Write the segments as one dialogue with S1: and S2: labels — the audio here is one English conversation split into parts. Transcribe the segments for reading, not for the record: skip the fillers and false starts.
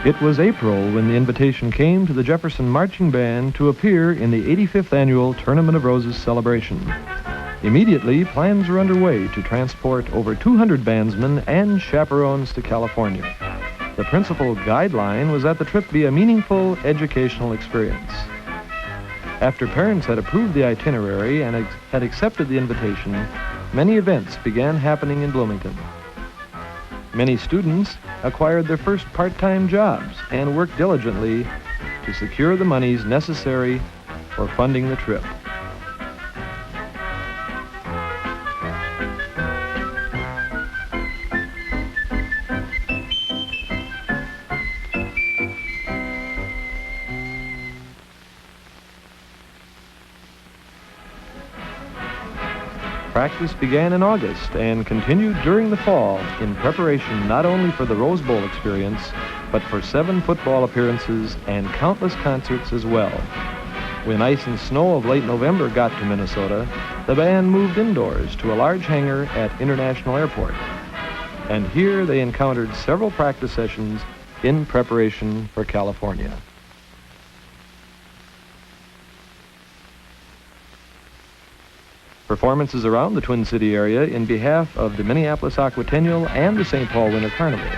S1: It was April when the invitation came to the Jefferson Marching Band to appear in the 85th Annual Tournament of Roses celebration. Immediately, plans were underway to transport over 200 bandsmen and chaperones to California. The principal guideline was that the trip be a meaningful educational experience. After parents had approved the itinerary and had accepted the invitation, many events began happening in Bloomington. Many students acquired their first part-time jobs and worked diligently to secure the monies necessary for funding the trip. Practice began in August and continued during the fall in preparation not only for the Rose Bowl experience, but for 7 football appearances and countless concerts as well. When ice and snow of late November got to Minnesota, the band moved indoors to a large hangar at International Airport. And here they encountered several practice sessions in preparation for California. Performances around the Twin City area in behalf of the Minneapolis Aquatennial and the St. Paul Winter Carnival.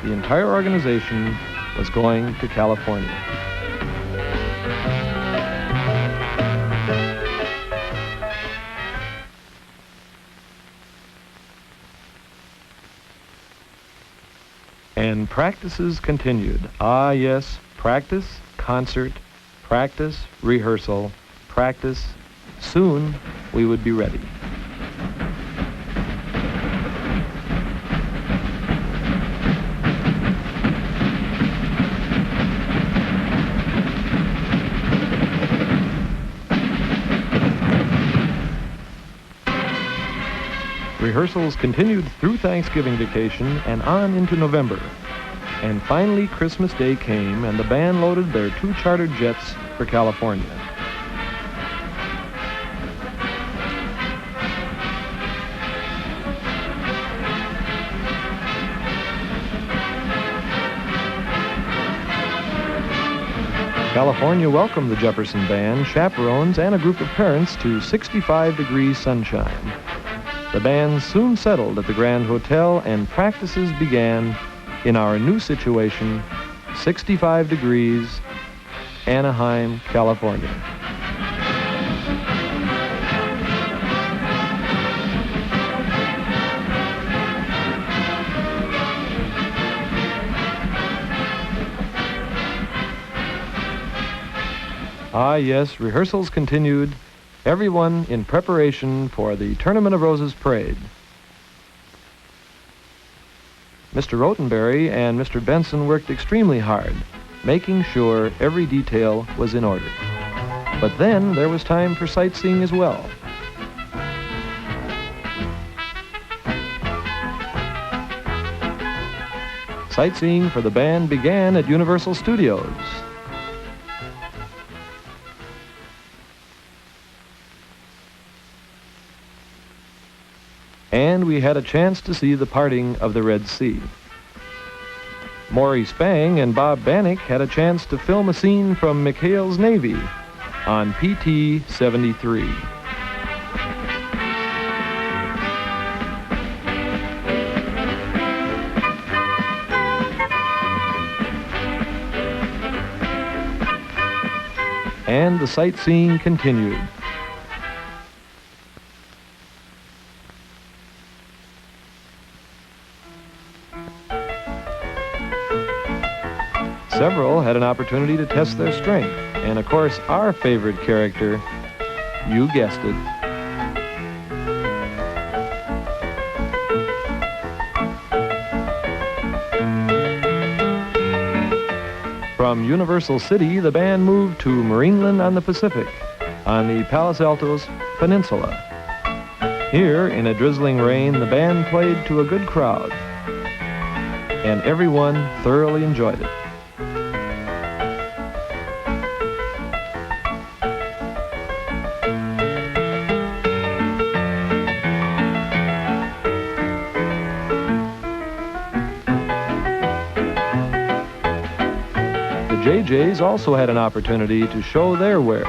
S1: The entire organization was going to California. And practices continued. Ah, yes, practice, concert, practice, rehearsal, practice. Soon, we would be ready. Rehearsals continued through Thanksgiving vacation and on into November. And finally, Christmas Day came, and the band loaded their 2 chartered jets for California. California welcomed the Jefferson Band, chaperones, and a group of parents to 65-degree sunshine. The band soon settled at the Grand Hotel, and practices began in our new situation, 65 degrees, Anaheim, California. Ah, yes, rehearsals continued, everyone in preparation for the Tournament of Roses parade. Mr. Rotenberry and Mr. Benson worked extremely hard, making sure every detail was in order. But then there was time for sightseeing as well. Sightseeing for the band began at Universal Studios. And we had a chance to see the parting of the Red Sea. Maury Spang and Bob Bannock had a chance to film a scene from McHale's Navy on PT-73. And the sightseeing continued. Several had an opportunity to test their strength, and of course, our favorite character, you guessed it, from Universal City, the band moved to Marineland on the Pacific, on the Palos Altos Peninsula. Here, in a drizzling rain, the band played to a good crowd, and everyone thoroughly enjoyed it. JJs also had an opportunity to show their wares.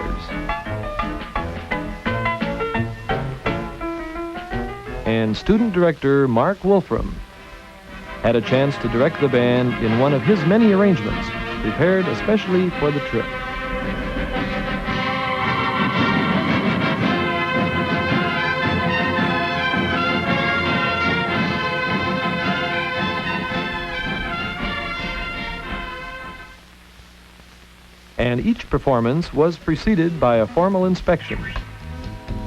S1: And student director Mark Wolfram had a chance to direct the band in one of his many arrangements, prepared especially for the trip. And each performance was preceded by a formal inspection.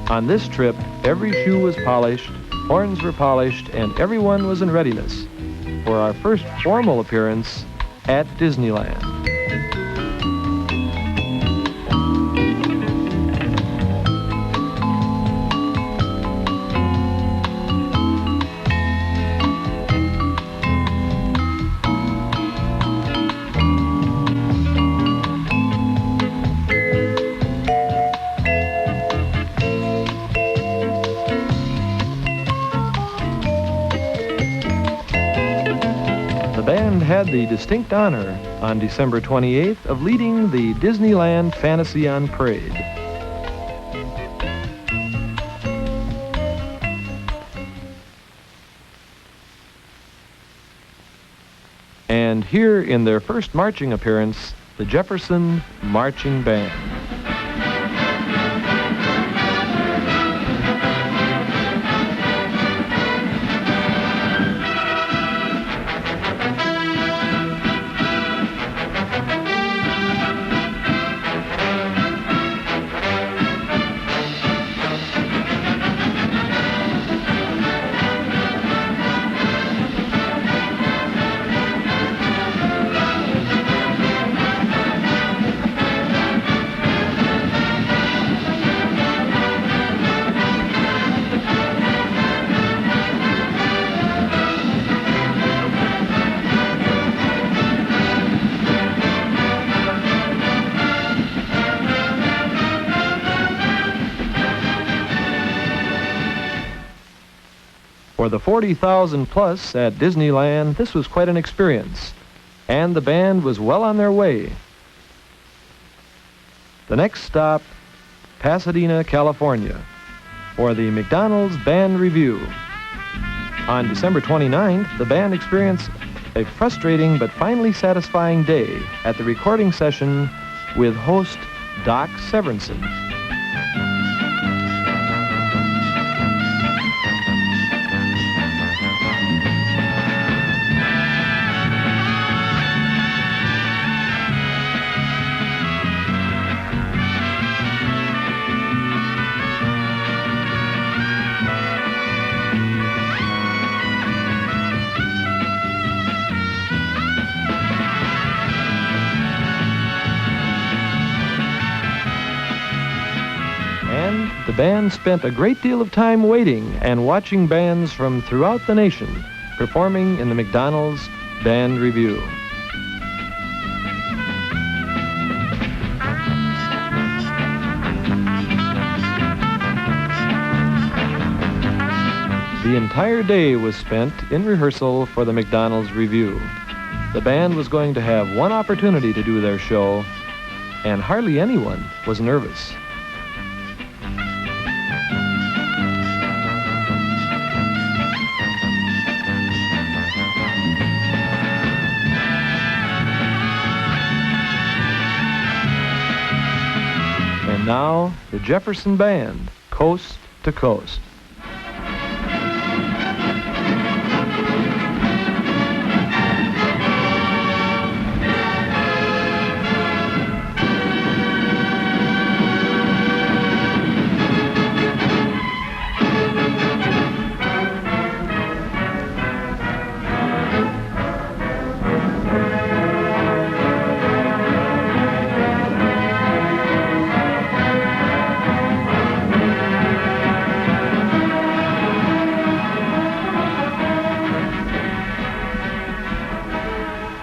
S1: On this trip, every shoe was polished, horns were polished, and everyone was in readiness for our first formal appearance at Disneyland. Had the distinct honor on December 28th of leading the Disneyland Fantasy on Parade. And here in their first marching appearance, the Jefferson Marching Band. For the 40,000 plus at Disneyland, this was quite an experience, and the band was well on their way. The next stop, Pasadena, California, for the McDonald's Band Review. On December 29th, the band experienced a frustrating but finally satisfying day at the recording session with host Doc Severinsen. The band spent a great deal of time waiting and watching bands from throughout the nation performing in the McDonald's Band Review. The entire day was spent in rehearsal for the McDonald's Review. The band was going to have one opportunity to do their show, and hardly anyone was nervous. And now, the Jefferson Band, Coast to Coast.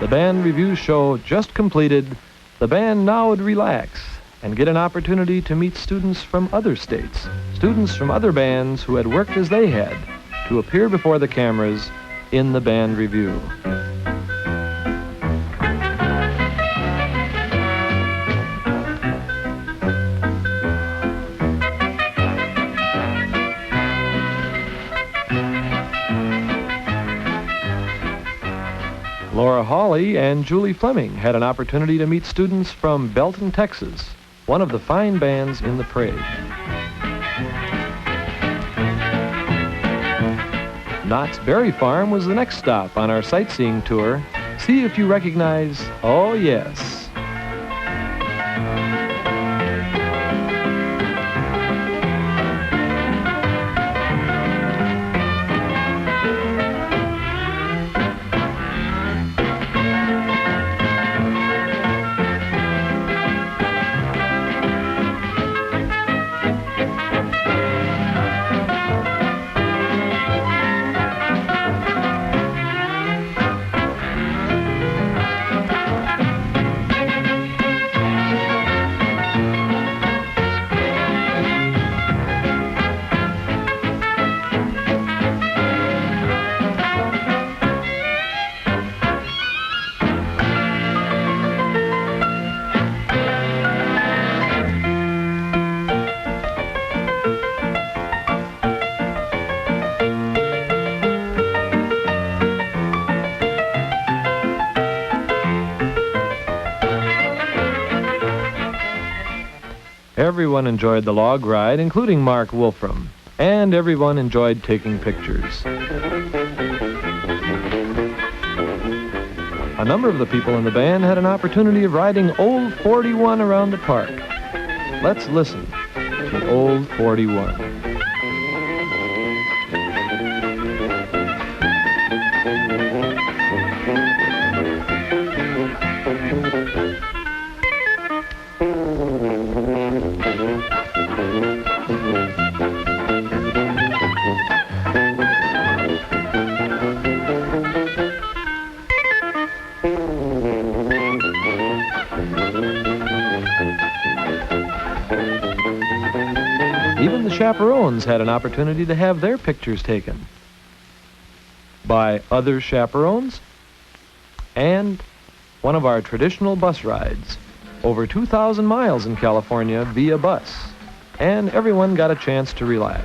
S1: The band review show just completed, the band now would relax and get an opportunity to meet students from other states, students from other bands who had worked as they had to appear before the cameras in the band review. Laura Hawley and Julie Fleming had an opportunity to meet students from Belton, Texas, one of the fine bands in the parade. Knott's Berry Farm was the next stop on our sightseeing tour. See if you recognize, oh yes. Everyone enjoyed the log ride, including Mark Wolfram, and everyone enjoyed taking pictures. A number of the people in the band had an opportunity of riding Old 41 around the park. Let's listen to Old 41. Even the chaperones had an opportunity to have their pictures taken by other chaperones and one of our traditional bus rides, over 2,000 miles in California via bus, and everyone got a chance to relax.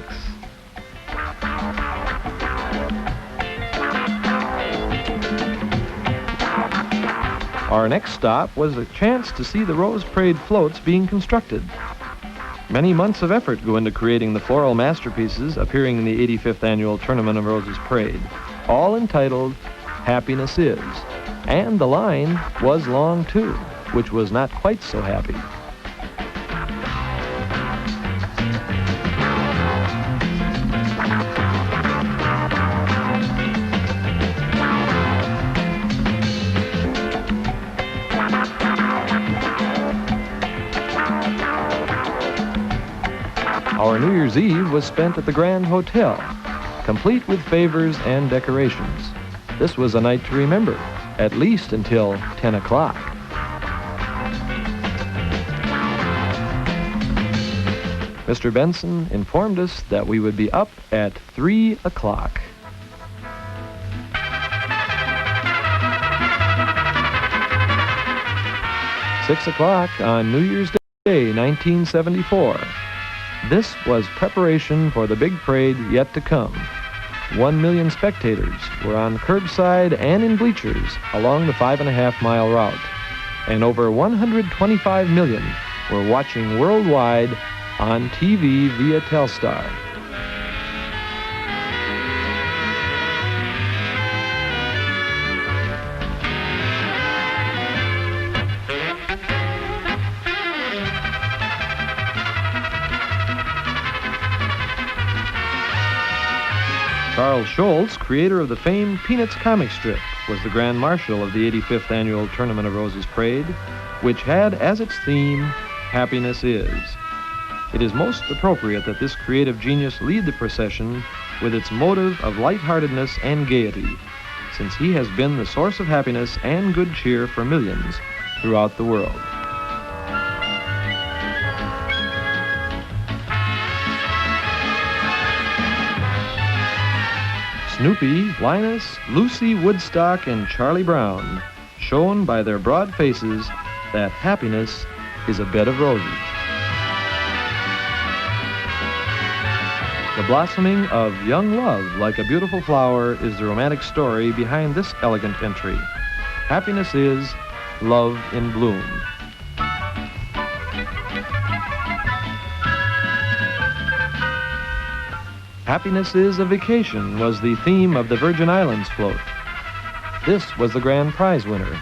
S1: Our next stop was a chance to see the Rose Parade floats being constructed. Many months of effort go into creating the floral masterpieces appearing in the 85th Annual Tournament of Roses Parade, all entitled Happiness Is. And the line was long, too, which was not quite so happy. Our New Year's Eve was spent at the Grand Hotel, complete with favors and decorations. This was a night to remember, at least until 10 o'clock. Mr. Benson informed us that we would be up at 3 o'clock. "6 o'clock on New Year's Day, 1974. This was preparation for the big parade yet to come. 1 million spectators were on curbside and in bleachers along the 5.5-mile route, and over 125 million were watching worldwide on TV via Telstar. Charles Schulz, creator of the famed Peanuts comic strip, was the Grand Marshal of the 85th Annual Tournament of Roses Parade, which had as its theme, Happiness Is. It is most appropriate that this creative genius lead the procession with its motive of lightheartedness and gaiety, since he has been the source of happiness and good cheer for millions throughout the world. Snoopy, Linus, Lucy, Woodstock, and Charlie Brown, shown by their broad faces that happiness is a bed of roses. The blossoming of young love like a beautiful flower is the romantic story behind this elegant entry. Happiness is love in bloom. Happiness is a vacation was the theme of the Virgin Islands float. This was the grand prize winner.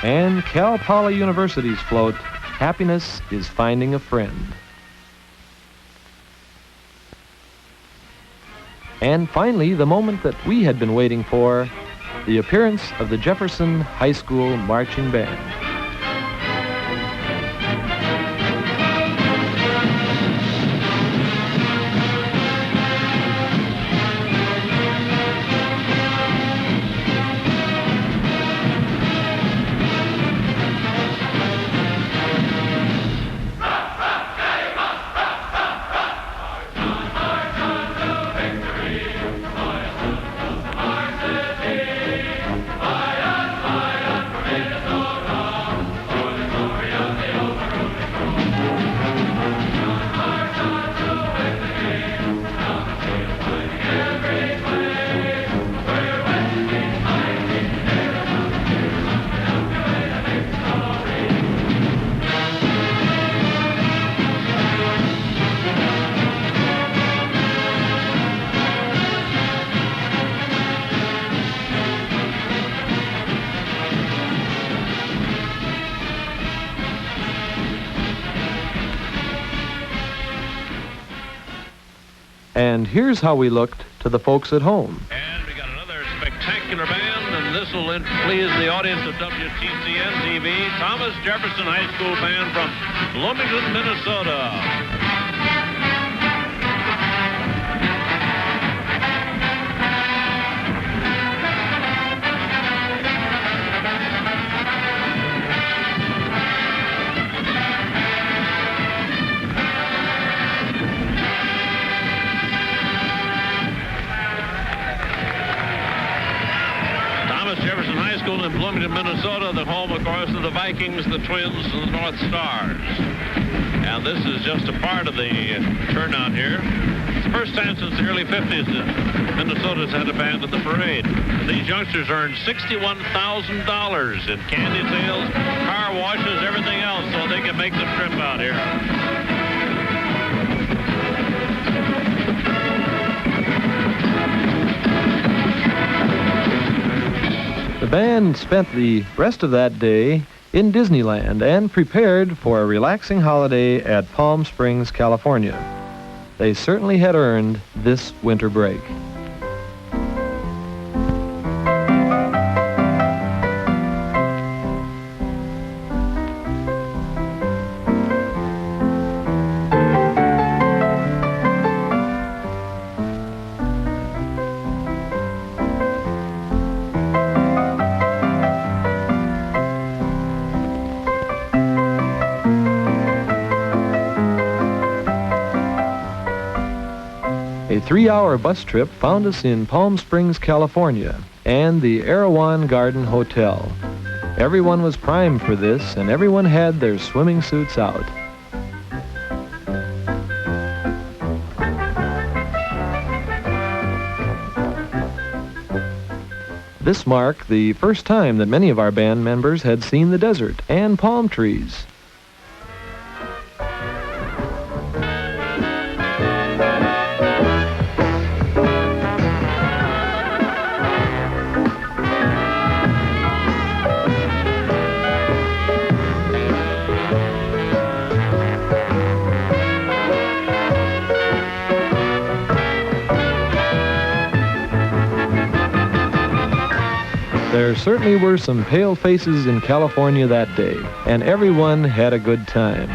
S1: And Cal Poly University's float, Happiness is Finding a Friend. And finally, the moment that we had been waiting for, the appearance of the Jefferson High School Marching Band. And here's how we looked to the folks at home.
S2: And we got another spectacular band, and this will please the audience of WTCN-TV. Thomas Jefferson High School Band from Bloomington, Minnesota. Jefferson High School in Bloomington, Minnesota, the home, of course, of the Vikings, the Twins, and the North Stars. And this is just a part of the turnout here. It's the first time since the early 50s that Minnesota's had a band at the parade. These youngsters earned $61,000 in candy sales, car washes, everything else, so they can make the trip out here.
S1: The band spent the rest of that day in Disneyland and prepared for a relaxing holiday at Palm Springs, California. They certainly had earned this winter break. A 3-hour bus trip found us in Palm Springs, California, and the Erewhon Garden Hotel. Everyone was primed for this, and everyone had their swimming suits out. This marked the first time that many of our band members had seen the desert and palm trees. There certainly were some pale faces in California that day, and everyone had a good time.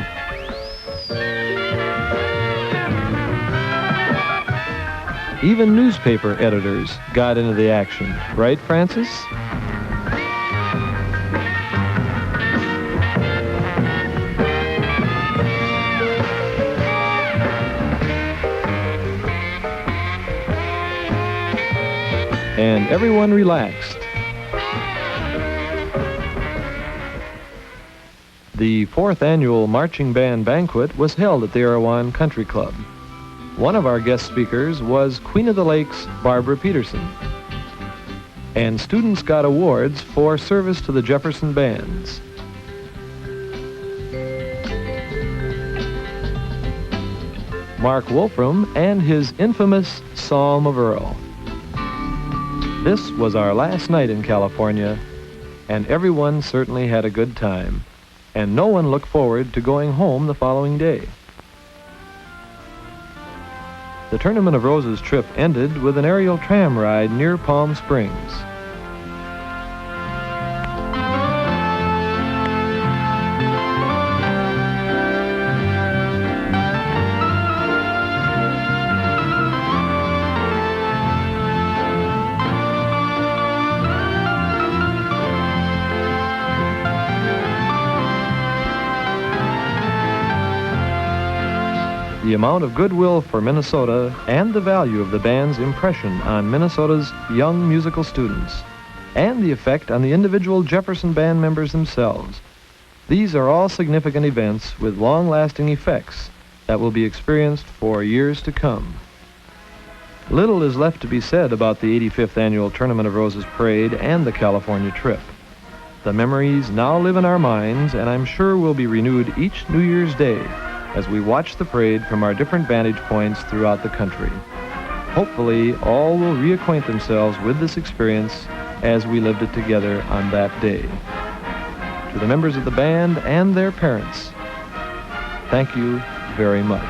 S1: Even newspaper editors got into the action, right, Francis? And everyone relaxed. The 4th annual Marching Band Banquet was held at the Erewhon Country Club. One of our guest speakers was Queen of the Lakes, Barbara Peterson. And students got awards for service to the Jefferson bands. Mark Wolfram and his infamous Psalm of Earl. This was our last night in California, and everyone certainly had a good time, and no one looked forward to going home the following day. The Tournament of Roses trip ended with an aerial tram ride near Palm Springs. The amount of goodwill for Minnesota and the value of the band's impression on Minnesota's young musical students, and the effect on the individual Jefferson band members themselves. These are all significant events with long-lasting effects that will be experienced for years to come. Little is left to be said about the 85th Annual Tournament of Roses Parade and the California trip. The memories now live in our minds, and I'm sure will be renewed each New Year's Day as we watch the parade from our different vantage points throughout the country. Hopefully, all will reacquaint themselves with this experience as we lived it together on that day. To the members of the band and their parents, thank you very much.